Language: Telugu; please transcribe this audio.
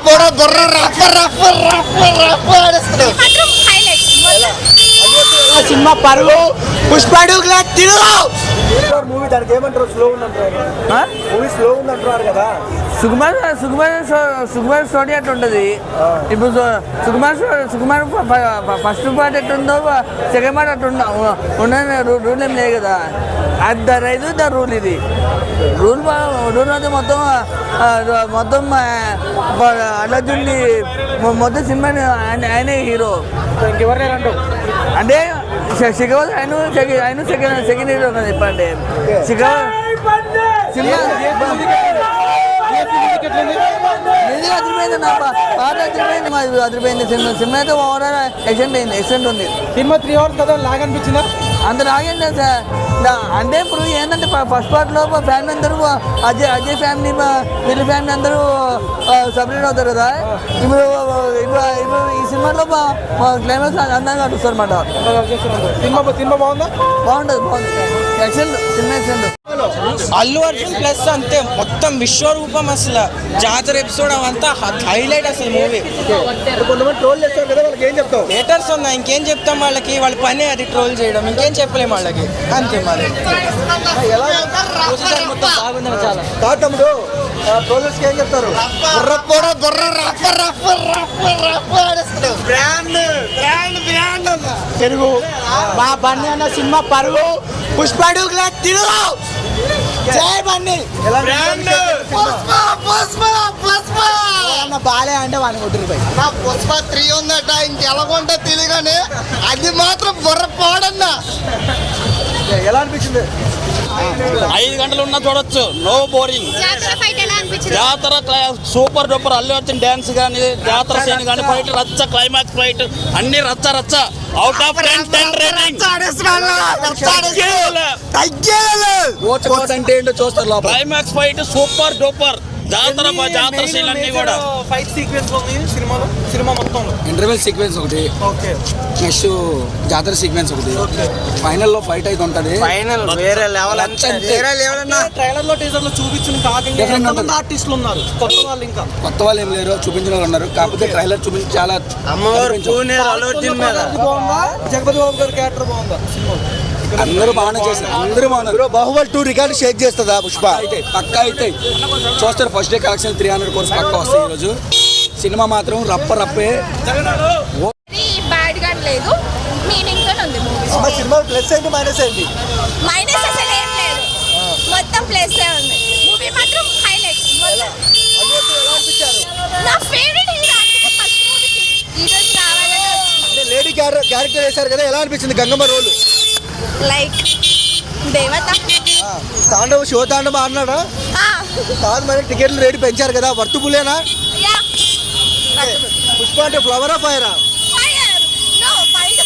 కూడా బుర్ర రఫ రఫ రఫ రఫ ఆడేస్తాడు. సినిమా పరువు పుష్పడు మూవీ దానికి ఏమంటారు? స్లో ఉందంటారు, మూవీ స్లో ఉందంటున్నారు కదా. సుకుమార్ స్టోరీ అట్లా ఉంటుంది. ఇప్పుడు సుకుమార్ ఫస్ట్ పార్ట్ ఎట్లుందో సెకండ్ పార్ట్ అట్లా ఉండని రూల్ ఏం లేదు కదా. అది ద రైతు ద రూల్. ఇది రూల్ అయితే మొత్తం అల్లర్జున్ని మొత్తం సినిమా ఆయనే హీరో. ఇంకెవరు అంటే శిఖర్ ఆయన సెకండ్ హీరో కదా చెప్పండి. శిఖర్ సినిమా అదిరిపోయింది. సినిమా అయితే ఓవరాల్ ఎక్సలెంట్ ఉంది. సినిమా 3 hours కదా, లాగ్ అనిపించిందా? అంత లాగండి సార్. అంటే ఇప్పుడు ఏంటంటే ఫస్ట్ పార్ట్లో ఫ్యామిలీ అందరూ అజయ్ ఫ్యామిలీ వీళ్ళ ఫ్యామిలీ అందరూ సపరేట్ అవుతారు కదా. ఇప్పుడు ఈ సినిమాలో క్లైమాక్స్ అందంగా నడుస్తారు అన్నమాట. సినిమా బాగుందా? బాగుంటుంది. Excellent cinema excellent. Allu Arjun plus అంతే మొత్తం విశ్వరూపం. అసలు జాతర ఎపిసోడ్ అవంతా హైలైట్ అసలు మూవీ. కొంతమంది ట్రోల్ చేస్తారు కదా, వాళ్ళకి ఏం చెప్తావు? థియేటర్స్ ఉన్నా ఇంకేం చెప్తాం వాళ్ళకి, వాళ్ళ పని అది ట్రోల్ చేయడం, ఇంకేం చెప్పలేము వాళ్ళకి. అంతే మరి మొత్తం బాగుందని చాలా కాదు తమ్ముడు, ట్రోలర్స్ ఏం చెప్తారు? బుర్ర కూడా బుర్ర రఫ రఫ రఫ రఫ ఆడేస్తాడు. తెలుగు మా బన్నీ అన్న సినిమా పరువు పుష్పడు తిరుగు జై బన్నీ. బాలే అంటే వాడిని కొట్టుకుపోయి నా పుష్ప 3 ఉందట, ఇంకెలాగొంటే తెలియగానే అది మాత్రం బుర్ర పోడన్నా. ఎలా అనిపించింది? 5 గంటలు ఉన్నా చూడొచ్చు, నో బోరింగ్. జాతర super duper. Allu Arjun dance కానీ, జాతర సీన్ కానీ, ఫైట్ రచ్చ, క్లైమాక్స్ ఫైట్ అన్ని రచ్చ రచ్చ. Out of 10 rating. Climax fight super duper. జాతర సీన్ అన్ని కూడా. ఫైట్ సీక్వెన్స్ ఉంది సినిమాలో, సినిమా మొత్తంలో. ఇంటర్వెల్ సీక్వెన్స్ ఒకటి, నెక్స్ట్ జాతర సీక్వెన్స్ ఒకటి, ఫైనల్ లో ఫైట్ అయితే ఉంటది. ఫైనల్ వేరే లెవెల్. ట్రైలర్ లో టీజర్ లో చూపించిన కాకుండా ఆర్టిస్టులు ఉన్నారు, కొత్త వాళ్ళు. ఇంకా కొత్త వాళ్ళు ఏం లేరు, చూపించిన వాళ్ళు ఉన్నారు. కాకపోతే ట్రైలర్ చూపించి చాలా బాగుందా? జగపతి బాబు గారి క్యారెక్టర్ బాగుందా? అందరూ బాగానే చేశారు, అందరూ బాగున్నారు. బాహుబలి 2 రికార్డు షేక్ చేస్తుందా పుష్ప? అయితే పక్కా అయితే చూస్తారు. ఫస్ట్ డే కలెక్షన్ 300 crores పక్కా వస్తాయి ఈరోజు. సినిమా మాత్రం రప్పే. బ్యాడ్ గా లేదు, మీనింగ్ తో ఉంది మూవీ. సినిమా ప్లస్ ఏంటి మైనస్ ఏంటి? మైనస్ అసలు ఏం లేదు, మొత్తం ప్లస్ ఉంది. మూవీ మాత్రం హైలైట్. నా ఫేవరెట్ హీరో ఫస్ట్ మూవీకి ఈ రోజు రావాలని. అంటే లేడీ క్యారెక్టర్ వేశారు కదా, ఎలా అనిపించింది గంగమ్మ రోల్? లైక్ దేవత. తాండవ శివ తాండవ ఆడినాడా? కాదు, మరి టికెట్లు రేటు పెంచారు కదా, వర్తుబులేనా? పుష్ప అంటే ఫ్లవరా ఫైరా? ఫైర్. No, fire.